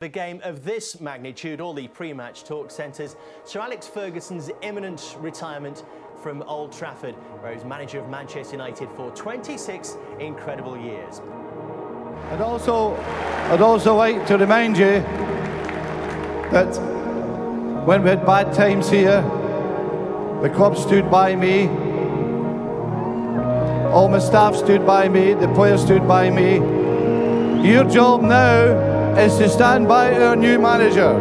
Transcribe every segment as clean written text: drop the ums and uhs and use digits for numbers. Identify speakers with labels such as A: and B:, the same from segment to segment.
A: The game of this magnitude, all the pre-match talk centres Sir Alex Ferguson's imminent retirement from Old Trafford, where he was manager of Manchester United for 26 incredible years.
B: I'd also like to remind you that when we had bad times here, the club stood by me, all my staff stood by me, the players stood by me. Your job now is to stand by our new manager.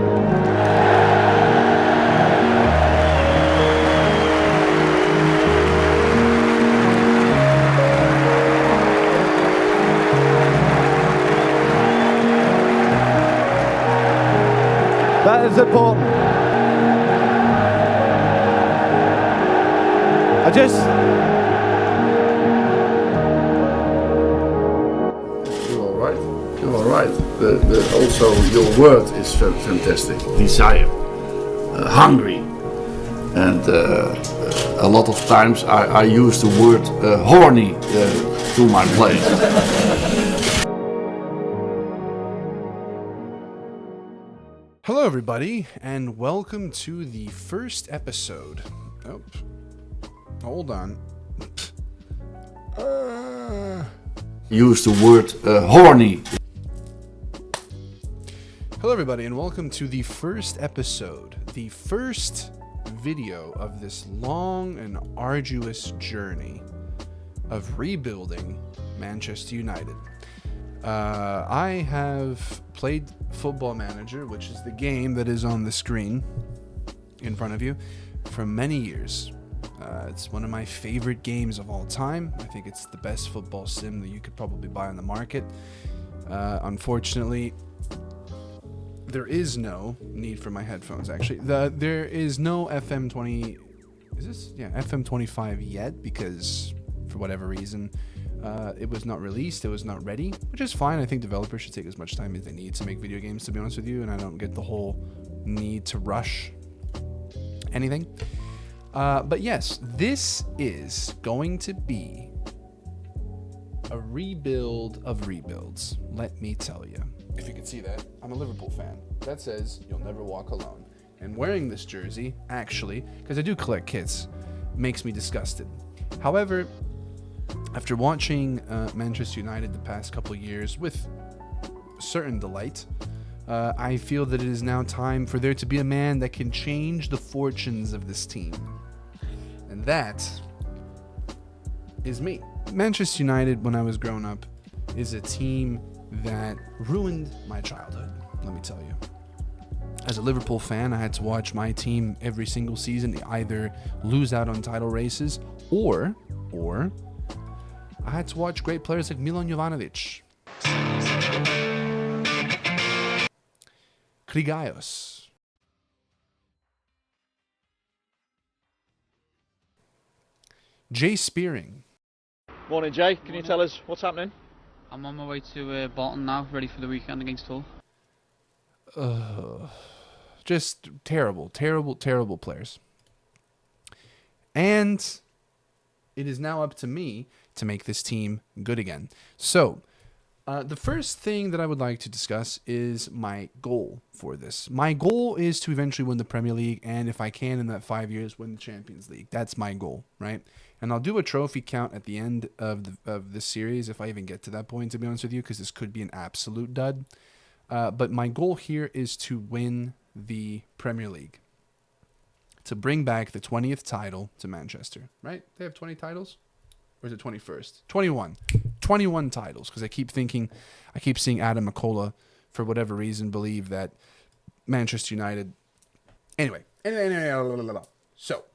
B: That is important.
C: You're all right. Also, your word is fantastic. Desire, hungry, and a lot of times I use the word horny to my players.
D: Hello, everybody, and welcome to the first episode. Oh, hold on.
C: Use the word horny.
D: Hello, everybody, and welcome to the first episode, the first video of this long and arduous journey of rebuilding Manchester United. I have played Football Manager, which is the game that is on the screen in front of you, for many years. It's one of my favorite games of all time. I think it's the best football sim that you could probably buy on the market. Unfortunately, there is no need for my headphones, actually. There is no FM20... Is this? Yeah, FM25 yet, because for whatever reason, it was not released, it was not ready, which is fine. I think developers should take as much time as they need to make video games, to be honest with you, and I don't get the whole need to rush anything. But yes, this is going to be a rebuild of rebuilds, let me tell you. If you can see that, I'm a Liverpool fan. That says, "You'll never walk alone." And wearing this jersey, actually, because I do collect kits, makes me disgusted. However, after watching Manchester United the past couple of years with certain delight, I feel that it is now time for there to be a man that can change the fortunes of this team. And that is me. Manchester United, when I was growing up, is a team that ruined my childhood, let me tell you. As a Liverpool fan, I had to watch my team every single season either lose out on title races or I had to watch great players like Milan Jovanovic, Krigaios, Jay Spearing.
E: Morning, Jay. Can you tell us what's happening?
F: I'm on my way to Bolton now, ready for the weekend against Hull.
D: Just terrible players. And it is now up to me to make this team good again. So, the first thing that I would like to discuss is my goal for this. My goal is to eventually win the Premier League, and if I can in that 5 years, win the Champions League. That's my goal, right? And I'll do a trophy count at the end of this series, if I even get to that point, to be honest with you, because this could be an absolute dud. But my goal here is to win the Premier League, to bring back the 20th title to Manchester, right? They have 20 titles? Or is it 21st? 21. 21 titles, because I keep seeing Adam McCullough, for whatever reason, believe that Manchester United... Anyway. So,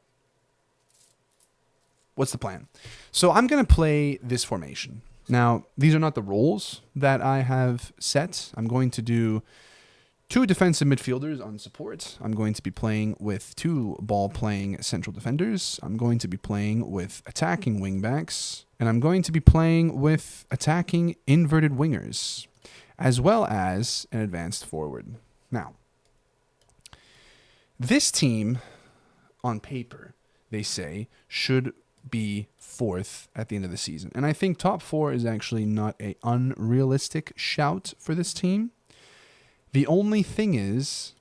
D: what's the plan? So I'm going to play this formation. Now, these are not the roles that I have set. I'm going to do 2 defensive midfielders on support. I'm going to be playing with 2 ball-playing central defenders. I'm going to be playing with attacking wingbacks. And I'm going to be playing with attacking inverted wingers, as well as an advanced forward. Now, this team, on paper, they say, should be 4th at the end of the season. And I think top 4 is actually not an unrealistic shout for this team. The only thing is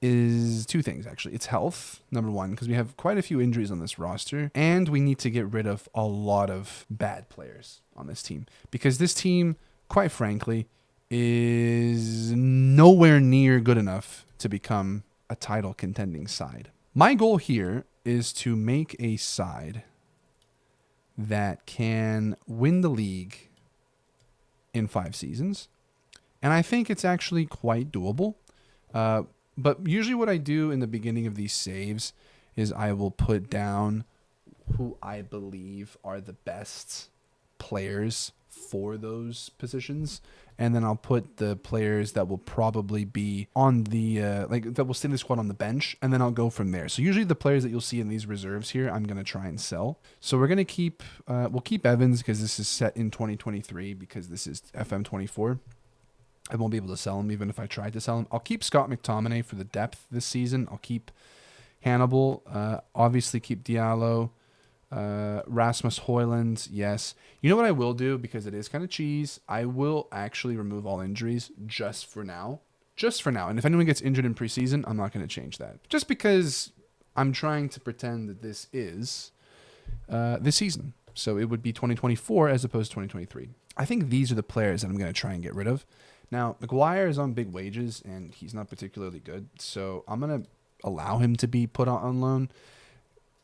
D: two things, actually. It's health, number one, because we have quite a few injuries on this roster, and we need to get rid of a lot of bad players on this team, because this team, quite frankly, is nowhere near good enough to become a title contending side. My goal here is to make a side that can win the league in 5 seasons. And I think it's actually quite doable. But usually what I do in the beginning of these saves is I will put down who I believe are the best players for those positions. And then I'll put the players that will probably be on the, that will stay in the squad on the bench. And then I'll go from there. So usually the players that you'll see in these reserves here, I'm going to try and sell. So we're going to keep, we'll keep Evans because this is set in 2023 because this is FM24. I won't be able to sell him even if I tried to sell him. I'll keep Scott McTominay for the depth this season. I'll keep Hannibal. Obviously keep Diallo. Rasmus Højlund, yes. You know what I will do, because it is kind of cheese? I will actually remove all injuries just for now. Just for now. And if anyone gets injured in preseason, I'm not going to change that. Just because I'm trying to pretend that this is this season. So it would be 2024 as opposed to 2023. I think these are the players that I'm going to try and get rid of. Now, McGuire is on big wages, and he's not particularly good, so I'm going to allow him to be put on loan.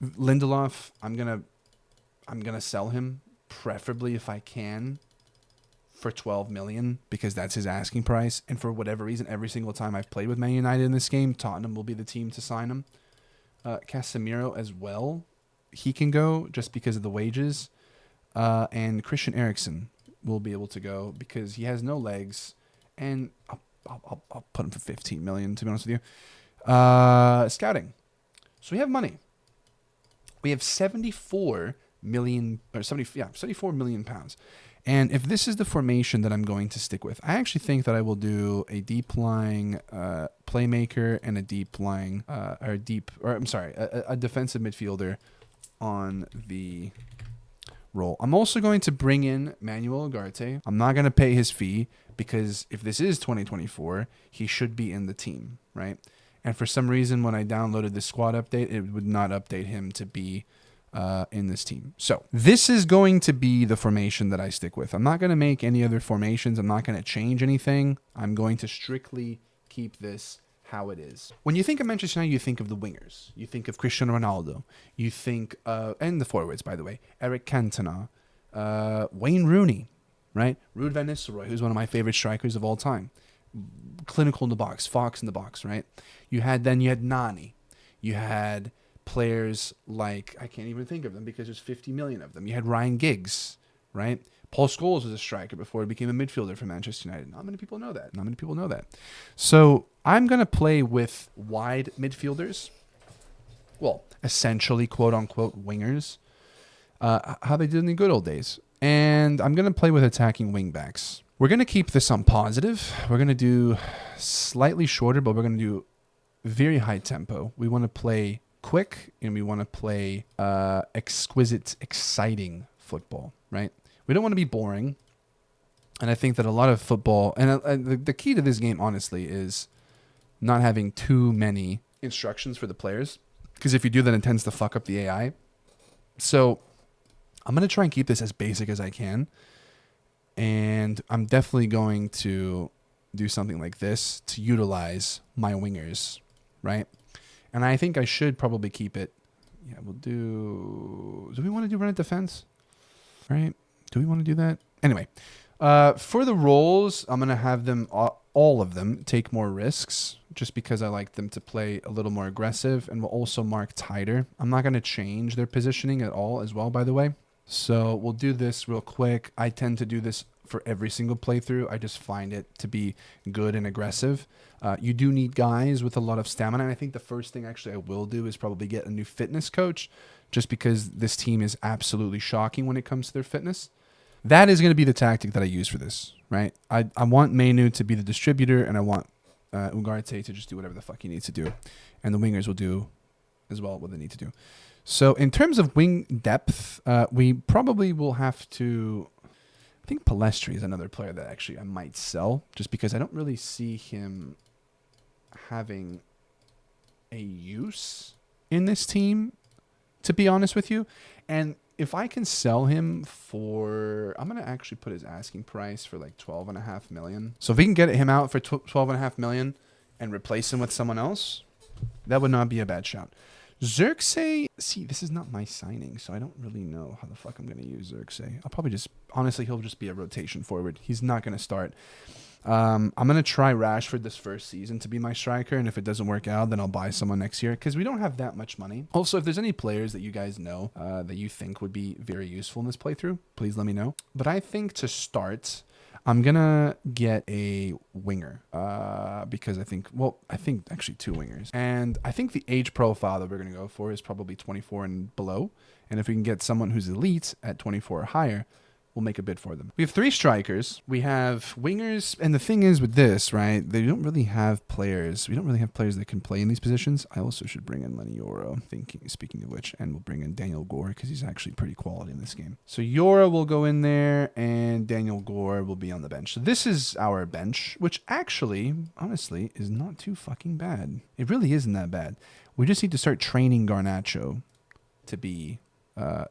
D: Lindelof, I'm gonna sell him, preferably if I can, for 12 million, because that's his asking price. And for whatever reason, every single time I've played with Man United in this game, Tottenham will be the team to sign him. Casemiro as well, he can go just because of the wages. And Christian Eriksen will be able to go because he has no legs. And I'll put him for 15 million, to be honest with you. Scouting. So we have money. We have 74 million pounds. And if this is the formation that I'm going to stick with, I actually think that I will do a deep lying playmaker and a defensive midfielder on the role. I'm also going to bring in Manuel Ugarte. I'm not going to pay his fee because if this is 2024, he should be in the team, right? And for some reason, when I downloaded the squad update, it would not update him to be in this team. So this is going to be the formation that I stick with. I'm not going to make any other formations. I'm not going to change anything. I'm going to strictly keep this how it is. When you think of Manchester United, you think of the wingers. You think of Cristiano Ronaldo. You think, and the forwards, by the way, Eric Cantona, Wayne Rooney, right? Ruud van Nistelrooy, who's one of my favorite strikers of all time. Clinical in the box, Fox in the box, right? You had Nani. You had players like, I can't even think of them because there's 50 million of them. You had Ryan Giggs, right? Paul Scholes was a striker before he became a midfielder for Manchester United. Not many people know that. So I'm going to play with wide midfielders. Well, essentially, quote unquote, wingers. How they did in the good old days. And I'm going to play with attacking wingbacks. We're going to keep this on positive. We're going to do slightly shorter, but we're going to do very high tempo. We want to play quick, and we want to play exquisite, exciting football, right? We don't want to be boring. And I think that a lot of football, and the key to this game, honestly, is not having too many instructions for the players. Because if you do that, it tends to fuck up the AI. So I'm going to try and keep this as basic as I can. And I'm definitely going to do something like this to utilize my wingers, right? And I think I should probably keep it. Yeah, we'll do we want to do run at defense? Right? Do we want to do that? Anyway, for the roles, I'm going to have them, all of them, take more risks just because I like them to play a little more aggressive, and we'll also mark tighter. I'm not going to change their positioning at all as well, by the way. So we'll do this real quick. I tend to do this for every single playthrough. I just find it to be good and aggressive. You do need guys with a lot of stamina. And I think the first thing actually I will do is probably get a new fitness coach, just because this team is absolutely shocking when it comes to their fitness. That is going to be the tactic that I use for this, right? I want Mainu to be the distributor, and I want Ugarte to just do whatever the fuck he needs to do. And the wingers will do as well what they need to do. So in terms of wing depth, we probably will have to... I think Palestri is another player that actually I might sell, just because I don't really see him having a use in this team, to be honest with you. And if I can sell him for, I'm going to actually put his asking price for like 12.5 million. So if we can get him out for 12.5 million and replace him with someone else, that would not be a bad shout. Xerxes, see, this is not my signing, so I don't really know how the fuck I'm going to use Xerxes. I'll probably just, honestly, he'll just be a rotation forward. He's not going to start. I'm going to try Rashford this first season to be my striker, and if it doesn't work out, then I'll buy someone next year, because we don't have that much money. Also, if there's any players that you guys know that you think would be very useful in this playthrough, please let me know. But I think to start, I'm going to get a winger because I think actually 2 wingers. And I think the age profile that we're going to go for is probably 24 and below. And if we can get someone who's elite at 24 or higher, we'll make a bid for them. We have 3 strikers. We have wingers. And the thing is with this, right, they don't really have players. We don't really have players that can play in these positions. I also should bring in Lenny Yoro, speaking of which, and we'll bring in Daniel Gore because he's actually pretty quality in this game. So Yoro will go in there and Daniel Gore will be on the bench. So this is our bench, which actually, honestly, is not too fucking bad. It really isn't that bad. We just need to start training Garnacho to be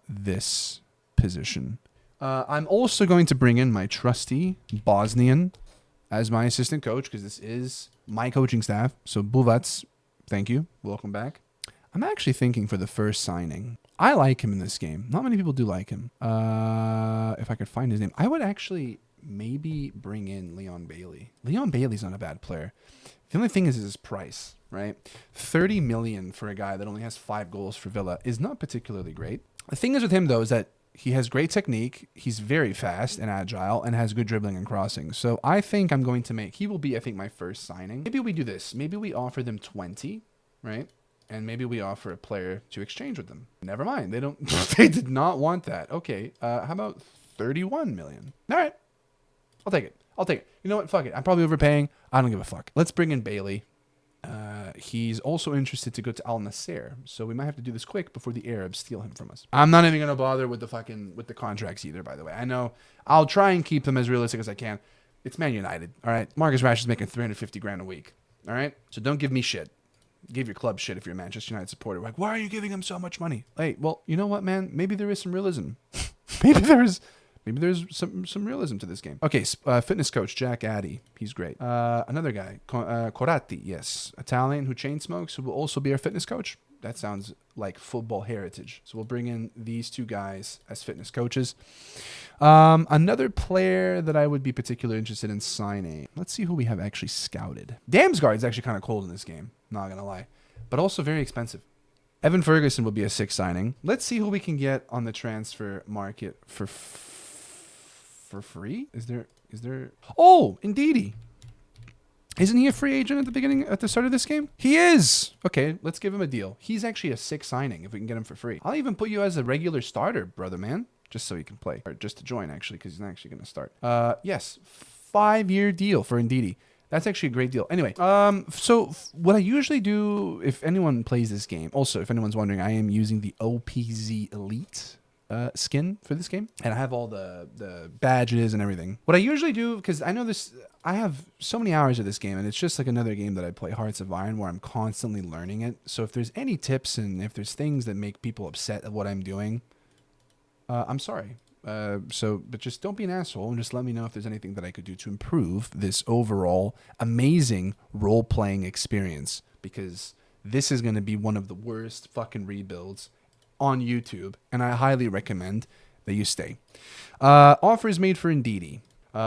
D: this position. I'm also going to bring in my trusty Bosnian as my assistant coach because this is my coaching staff. So Buvac, thank you. Welcome back. I'm actually thinking for the first signing. I like him in this game. Not many people do like him. If I could find his name, I would actually maybe bring in Leon Bailey. Leon Bailey's not a bad player. The only thing is his price, right? 30 million for a guy that only has 5 goals for Villa is not particularly great. The thing is with him, though, is that he has great technique. He's very fast and agile and has good dribbling and crossing. So I think I'm going to he will be, I think, my first signing. Maybe we do this. Maybe we offer them 20, right? And maybe we offer a player to exchange with them. Never mind. They don't, they did not want that. Okay. How about 31 million? All right. I'll take it. I'll take it. You know what? Fuck it. I'm probably overpaying. I don't give a fuck. Let's bring in Bailey. He's also interested to go to Al Nasser, so we might have to do this quick before the Arabs steal him from us. I'm not even gonna bother with the contracts either. By the way, I know I'll try and keep them as realistic as I can. It's Man United, all right. Marcus Rashford's making 350 grand a week, all right. So don't give me shit. Give your club shit if you're a Manchester United supporter. Like, why are you giving him so much money? Hey, well, you know what, man? Maybe there is some realism. Maybe there's some realism to this game. Okay, fitness coach, Jack Addy. He's great. Another guy, Corati, yes. Italian who chain smokes, who will also be our fitness coach. That sounds like football heritage. So we'll bring in these 2 guys as fitness coaches. Another player that I would be particularly interested in signing. Let's see who we have actually scouted. Damsgaard's actually kind of cold in this game, not going to lie. But also very expensive. Evan Ferguson will be a 6th signing. Let's see who we can get on the transfer market for free? Is there? Oh, indeedy. Isn't he a free agent at the start of this game? He is. Okay, let's give him a deal. He's actually a 6th signing if we can get him for free. I'll even put you as a regular starter, brother man, just so he can play, or just to join actually, because he's not actually going to start. Yes, 5-year deal for Ndidi. That's actually a great deal. Anyway, so what I usually do if anyone plays this game, also if anyone's wondering, I am using the OPZ Elite skin for this game, and I have all the badges and everything. What I usually do, because I know this, I have so many hours of this game, and it's just like another game that I play, Hearts of Iron, where I'm constantly learning it. So if there's any tips and if there's things that make people upset at what I'm doing, I'm sorry. But just don't be an asshole and just let me know if there's anything that I could do to improve this overall amazing role-playing experience, because this is going to be one of the worst fucking rebuilds on YouTube, and I highly recommend that you stay. Offers made for Ndidi.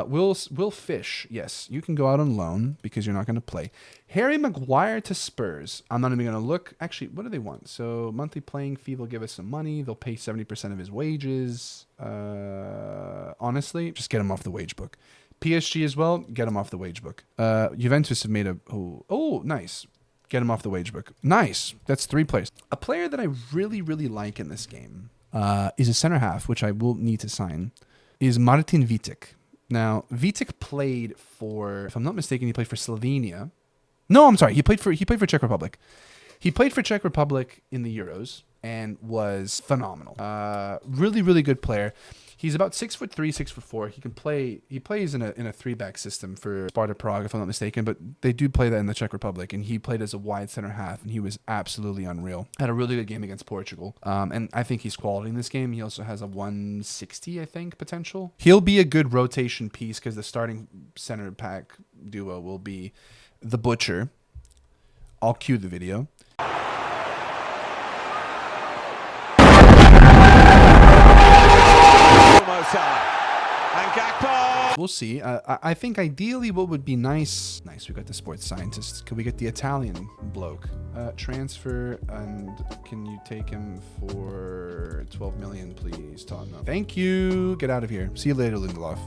D: Will Fish, yes, you can go out on loan because you're not going to play. Harry Maguire to Spurs. I'm not even going to look. Actually, what do they want? So monthly playing fee, they'll give us some money. They'll pay 70% of his wages. Honestly, just get him off the wage book. PSG as well, get him off the wage book. Juventus have made oh, nice. Get him off the wage book. Nice. That's 3 players. A player that I really, really like in this game is a center half, which I will need to sign, is Martin Vitek. Now, Vitek played for, if I'm not mistaken, he played for Slovenia. No, I'm sorry. He played for Czech Republic. He played for Czech Republic in the Euros, and was phenomenal. Really, really good player. He's about 6'3", 6'4". He can play. He plays in a 3-back system for Sparta Prague, if I'm not mistaken. But they do play that in the Czech Republic, and he played as a wide center half, and he was absolutely unreal. Had a really good game against Portugal, and I think he's quality in this game. He also has a 160, I think, potential. He'll be a good rotation piece because the starting center back duo will be the Butcher. I'll cue the video. We'll see. I think ideally what would be nice, we got the sports scientist. Could we get the Italian bloke? Transfer, and can you take him for 12 million, please, Tottenham? Thank you. Get out of here. See you later, Lindelof.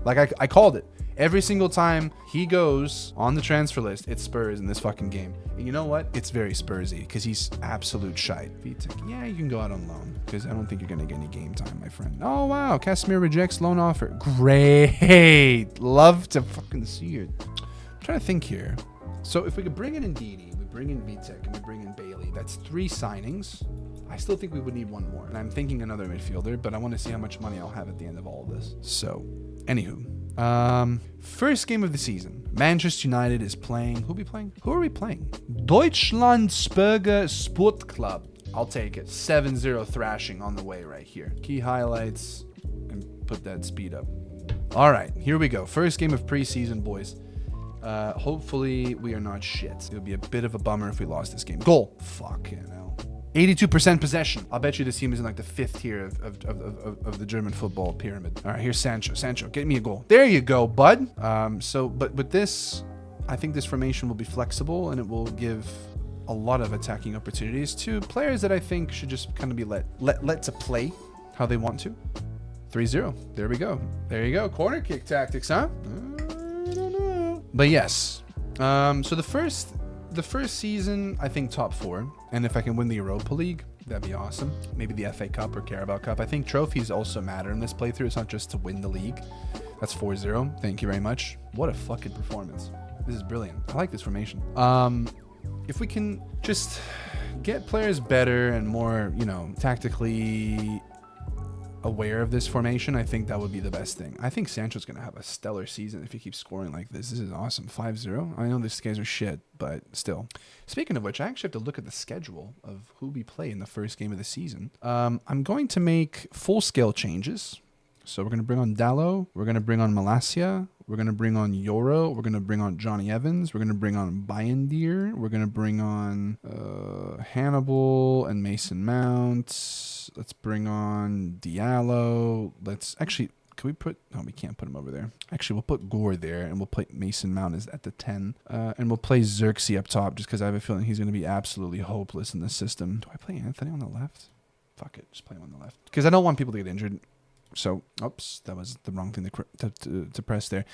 D: Like I called it. Every single time he goes on the transfer list, it's Spurs in this fucking game. And you know what? It's very Spursy because he's absolute shite. Yeah, you can go out on loan because I don't think you're going to get any game time, my friend. Oh, wow. Casemiro rejects loan offer. Great. Love to fucking see it. I'm trying to think here. So if we could bring in Ndidi, we bring in Vitek, and we bring in Bailey, that's 3 signings. I still think we would need 1 more. And I'm thinking another midfielder, but I want to see how much money I'll have at the end of all of this. So, anywho. First game of the season. Manchester United is playing. Who are we playing? Deutschlandsberger Sport Club. I'll take it. 7-0 thrashing on the way right here. Key highlights and put that speed up. All right, here we go. First game of preseason, boys. Hopefully we are not shit. It would be a bit of a bummer if we lost this game. Goal. Fuck, you know. 82% possession. I'll bet you this team is in like the 5th tier of the German football pyramid. All right, here's Sancho. Sancho, get me a goal. There you go, bud. But with this, I think this formation will be flexible and it will give a lot of attacking opportunities to players that I think should just kind of be let to play how they want to. 3-0. There we go. There you go. Corner kick tactics, huh? I don't know. But yes. So the first season, I think top 4. And if I can win the Europa League, that'd be awesome. Maybe the FA Cup or Carabao Cup. I think trophies also matter in this playthrough. It's not just to win the league. That's 4-0. Thank you very much. What a fucking performance. This is brilliant. I like this formation. If we can just get players better and more, tactically aware of this formation, I think that would be the best thing. I think Sancho's going to have a stellar season if he keeps scoring like this. This is awesome. 5-0. I know these guys are shit, but still. Speaking of which, I actually have to look at the schedule of who we play in the first game of the season. I'm going to make full-scale changes. So we're going to bring on Dallo. We're going to bring on Malacia. We're going to bring on Yoro. We're going to bring on Johnny Evans. We're going to bring on Bayendier. We're going to bring on Hannibal and Mason Mount. Let's bring on Diallo. Let's actually, can we put, no, we can't put him over there. Actually, we'll put Gore there and we'll play Mason Mount as at the 10. And we'll play Xerxes up top just because I have a feeling he's going to be absolutely hopeless in this system. Do I play Anthony on the left? Fuck it, just play him on the left. Because I don't want people to get injured. So, oops, that was the wrong thing to press there.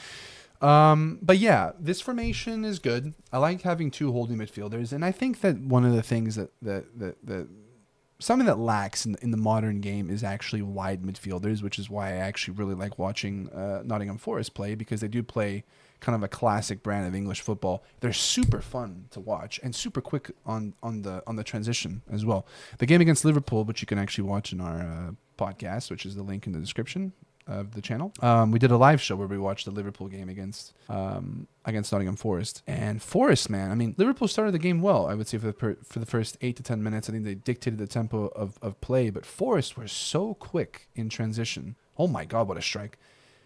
D: But yeah, this formation is good. I like having 2 holding midfielders, and I think that one of the things that something that lacks in the modern game is actually wide midfielders, which is why I actually really like watching Nottingham Forest play, because they do play kind of a classic brand of English football. They're super fun to watch and super quick on the transition as well. The game against Liverpool, which you can actually watch in our podcast, which is the link in the description of the channel. We did a live show where we watched the Liverpool game against Nottingham Forest. And Forest, man, I mean, Liverpool started the game well, I would say, for the first 8 to 10 minutes. I think they dictated the tempo of play, but Forest were so quick in transition. Oh my God, what a strike.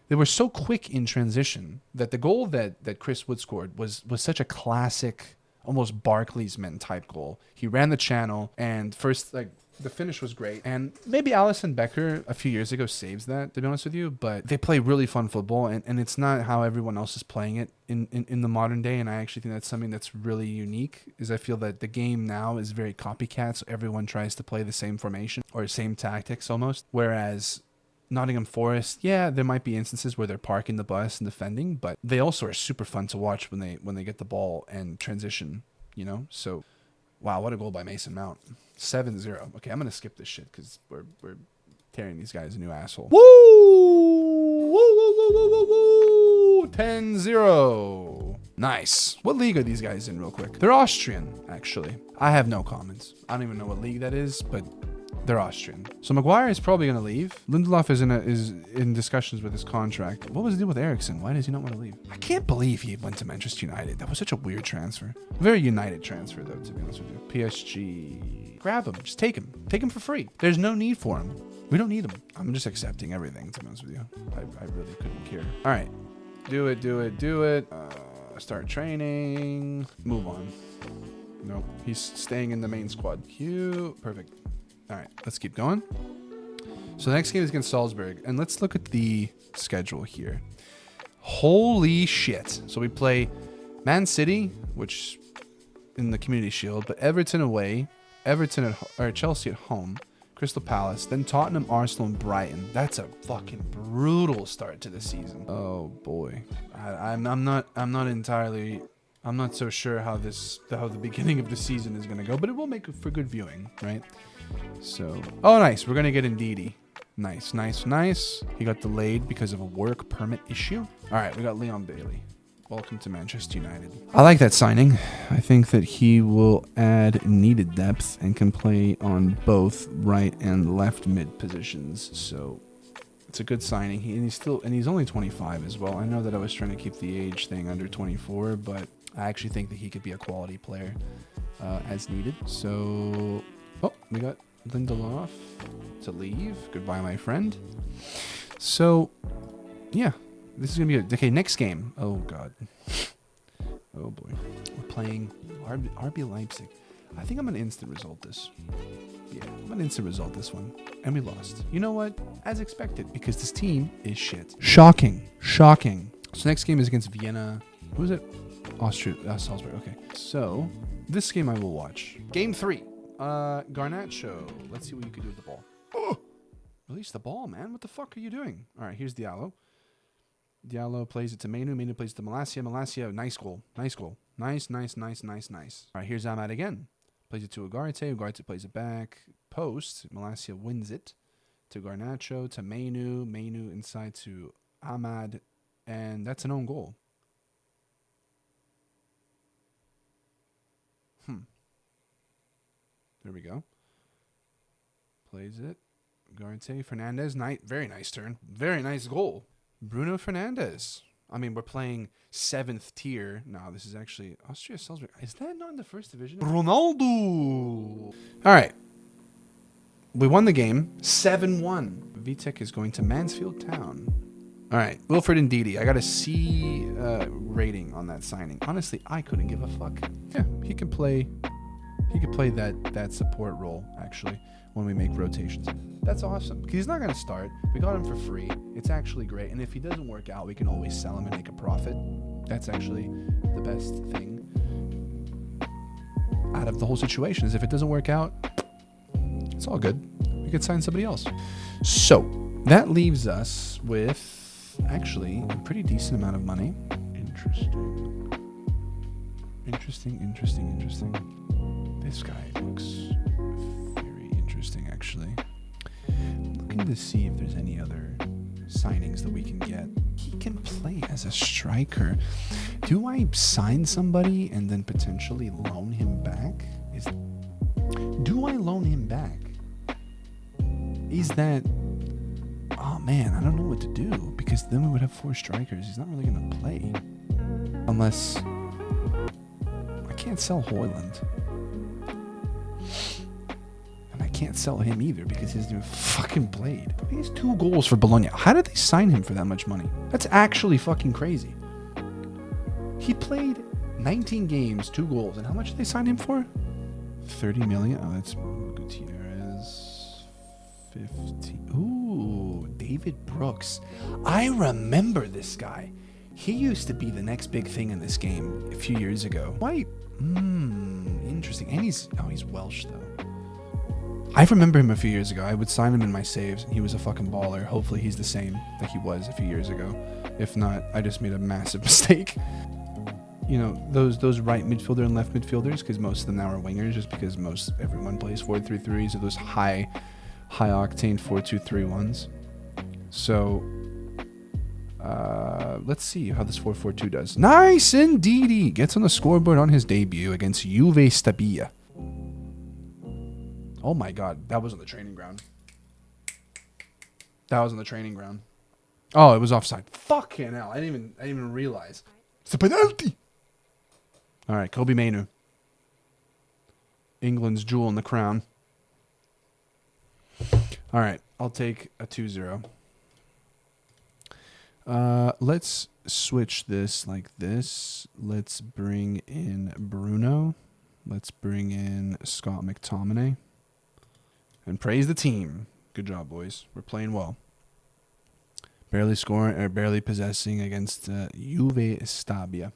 D: They were so quick in transition that the goal that Chris Wood scored was such a classic, almost Barclaysman type goal. He ran the channel, and first, the finish was great. And maybe Alisson Becker a few years ago saves that, to be honest with you, but they play really fun football, and it's not how everyone else is playing it in the modern day. And I actually think that's something that's really unique, is I feel that the game now is very copycat, so everyone tries to play the same formation or same tactics almost. Whereas Nottingham Forest, yeah, there might be instances where they're parking the bus and defending, but they also are super fun to watch when they get the ball and transition, So, wow, what a goal by Mason Mount. 7-0. Okay, I'm going to skip this shit because we're tearing these guys a new asshole. Woo! Woo, woo, woo, woo, woo, woo! 10-0. Nice. What league are these guys in real quick? They're Austrian, actually. I have no comments. I don't even know what league that is, but They're Austrian. So Maguire is probably going to leave. Lindelof is in discussions with his contract. What was the deal with Eriksen? Why does he not want to leave? I can't believe he went to Manchester United. That was such a weird transfer. Very United transfer, though, to be honest with you. PSG. Grab him. Just take him. Take him for free. There's no need for him. We don't need him. I'm just accepting everything, to be honest with you. I really couldn't care. All right. Do it. Start training. Move on. Nope. He's staying in the main squad. Cute. Perfect. All right. Let's keep going. So the next game is against Salzburg. And let's look at the schedule here. Holy shit. So we play Man City, which in the Community Shield, but Everton away, Chelsea at home, Crystal Palace, then Tottenham, Arsenal, and Brighton. That's a fucking brutal start to the season. Oh boy, I'm not so sure how the beginning of the season is gonna go, but it will make for good viewing, right? So, oh nice, we're gonna get Ndidi. Nice. He got delayed because of a work permit issue. All right, we got Leon Bailey. Welcome to Manchester United. I like that signing. I think that he will add needed depth and can play on both right and left mid positions. So it's a good signing. He's only 25 as well. I know that I was trying to keep the age thing under 24, but I actually think that he could be a quality player as needed. So, we got Lindelof to leave. Goodbye, my friend. So, yeah. This is going to be good. Okay, next game. Oh, God. Oh, boy. We're playing RB Leipzig. I think I'm going to instant result this. Yeah, I'm going to instant result this one. And we lost. You know what? As expected, because this team is shit. Shocking. So next game is against Vienna. Who is it? Austria. Salzburg. Okay. So, this game I will watch. Game 3. Garnacho. Let's see what you can do with the ball. Oh! Release the ball, man. What the fuck are you doing? All right, here's Diallo. Diallo plays it to Mainu. Mainu plays it to Malacia. Malacia, nice goal. Nice. All right, here's Ahmad again. Plays it to Ugarte. Ugarte plays it back. Post. Malacia wins it to Garnacho, to Mainu. Mainu inside to Ahmad. And that's an own goal. There we go. Plays it. Ugarte. Fernandez. Very nice turn. Very nice goal. Bruno Fernandes. I mean, we're playing 7th tier. No, this is actually Austria Salzburg. Is that not in the first division? Ronaldo. All right. We won the game 7-1. Vitek is going to Mansfield Town. All right. Wilfred Ndidi. I got a C rating on that signing. Honestly, I couldn't give a fuck. Yeah, he could play that support role, actually, when we make rotations. That's awesome, because he's not going to start. We got him for free. It's actually great. And if he doesn't work out, we can always sell him and make a profit. That's actually the best thing out of the whole situation, is if it doesn't work out, it's all good. We could sign somebody else. So that leaves us with actually a pretty decent amount of money. Interesting. This guy looks very interesting, actually. I'm looking to see if there's any other signings that we can get. He can play as a striker. Do I sign somebody and then potentially loan him back? Do I loan him back? Is that... Oh, man, I don't know what to do, because then we would have 4 strikers. He's not really going to play. Unless... I can't sell Hoyland. And I can't sell him either because he hasn't even fucking played. He has 2 goals for Bologna. How did they sign him for that much money? That's actually fucking crazy. He played 19 games, 2 goals. And how much did they sign him for? 30 million? Oh, that's Gutierrez. 50. Ooh, David Brooks. I remember this guy. He used to be the next big thing in this game a few years ago. Why? Interesting. And he's Welsh, though. I remember him a few years ago. I would sign him in my saves, and he was a fucking baller. Hopefully he's the same that he was a few years ago. If not, I just made a massive mistake. You know, those right midfielder and left midfielders, because most of them now are wingers, just because everyone plays 4-3-3s, or those high octane 4-2-3-1s. So let's see how this 4-4-2 does. Nice indeed. Gets on the scoreboard on his debut against Juve Stabia. Oh my God, that was on the training ground. That was on the training ground. Oh, it was offside. Fucking hell! I didn't even realize. It's a penalty. All right, Kobe Mainu. England's jewel in the crown. All right, I'll take a 2-0. Let's switch this like this. Let's bring in Bruno. Let's bring in Scott McTominay. And praise the team. Good job, boys. We're playing well. Barely scoring or barely possessing against Juve Stabia.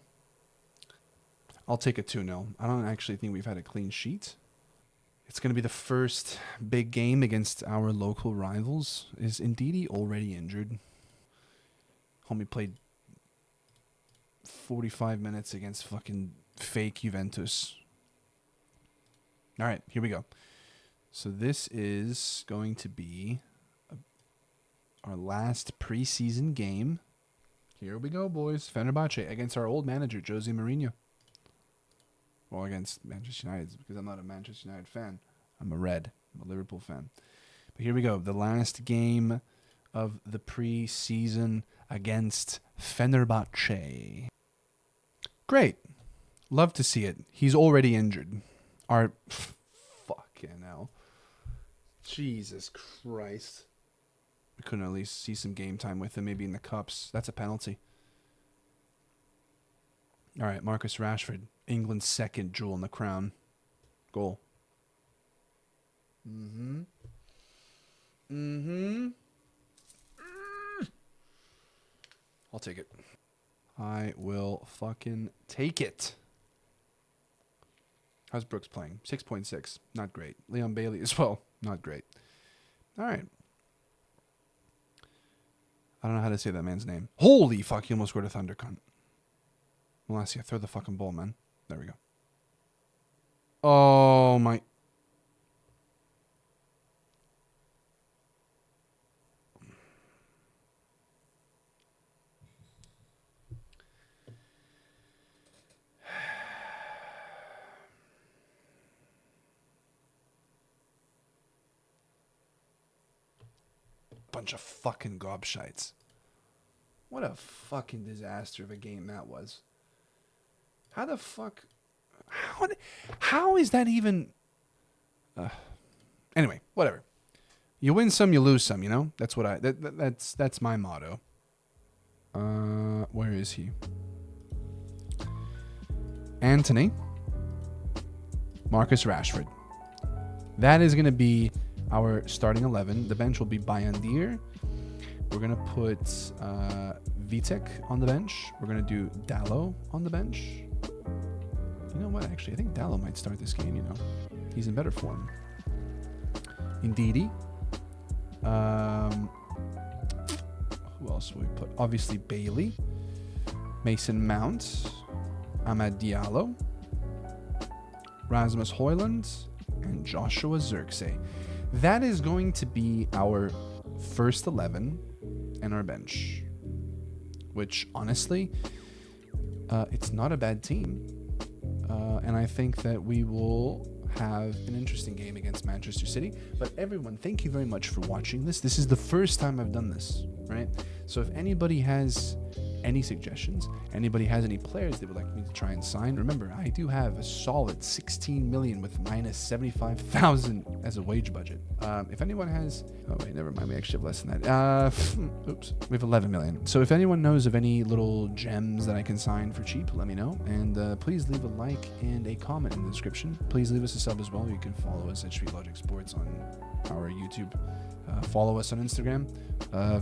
D: I'll take a 2-0. I don't actually think we've had a clean sheet. It's going to be the first big game against our local rivals. Is Ndidi already injured? Homie played 45 minutes against fucking fake Juventus. All right, here we go. So this is going to be our last preseason game. Here we go, boys. Fenerbahce against our old manager, Jose Mourinho. Well, against Manchester United, because I'm not a Manchester United fan. I'm a Red. I'm a Liverpool fan. But here we go. The last game of the preseason against Fenerbahce. Great. Love to see it. He's already injured. Fucking hell. Jesus Christ. We couldn't at least see some game time with him, maybe in the cups. That's a penalty. All right, Marcus Rashford, England's second jewel in the crown. Goal. I'll take it. I will fucking take it. How's Brooks playing? 6.6. Not great. Leon Bailey as well. Not great. All right. I don't know how to say that man's name. Holy fuck, he almost scored a thunder cunt. Malacia, throw the fucking ball, man. There we go. Oh, my. Bunch of fucking gobshites. What a fucking disaster of a game that was. How the fuck... How is that even... Anyway, whatever. You win some, you lose some, you know? That's what that's my motto. Where is he? Anthony. Marcus Rashford. That is going to be our starting 11. The bench will be Bayandir. We're going to put Vitek on the bench. We're going to do Dallo on the bench. You know what? Actually, I think Dallo might start this game, you know. He's in better form. Ndidi. Who else will we put? Obviously, Bailey. Mason Mount. Amad Diallo. Rasmus Højlund. And Joshua Zirkzee. That is going to be our first 11 and our bench. Which, honestly, it's not a bad team. And I think that we will have an interesting game against Manchester City. But everyone, thank you very much for watching this. This is the first time I've done this, right? So if anybody has any suggestions, anybody has any players they would like me to try and sign, remember, I do have a solid 16 million with minus 75,000 as a wage budget. If anyone has... Oh, wait, never mind. We actually have less than that. Oops. We have 11 million. So if anyone knows of any little gems that I can sign for cheap, let me know. And please leave a like and a comment in the description. Please leave us a sub as well. You can follow us at Street Logic Sports on our YouTube. Follow us on Instagram.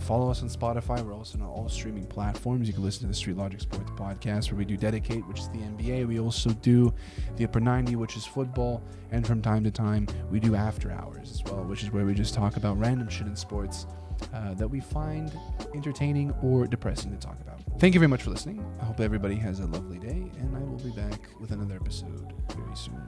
D: Follow us on Spotify. We're also on all streaming platforms. You can listen to the Street Logic Sports podcast where we do Dedicate, which is the NBA. We also do the Upper 90, which is football. And from time to time, we do After Hours as well, which is where we just talk about random shit in sports that we find entertaining or depressing to talk about. Thank you very much for listening. I hope everybody has a lovely day, and I will be back with another episode very soon.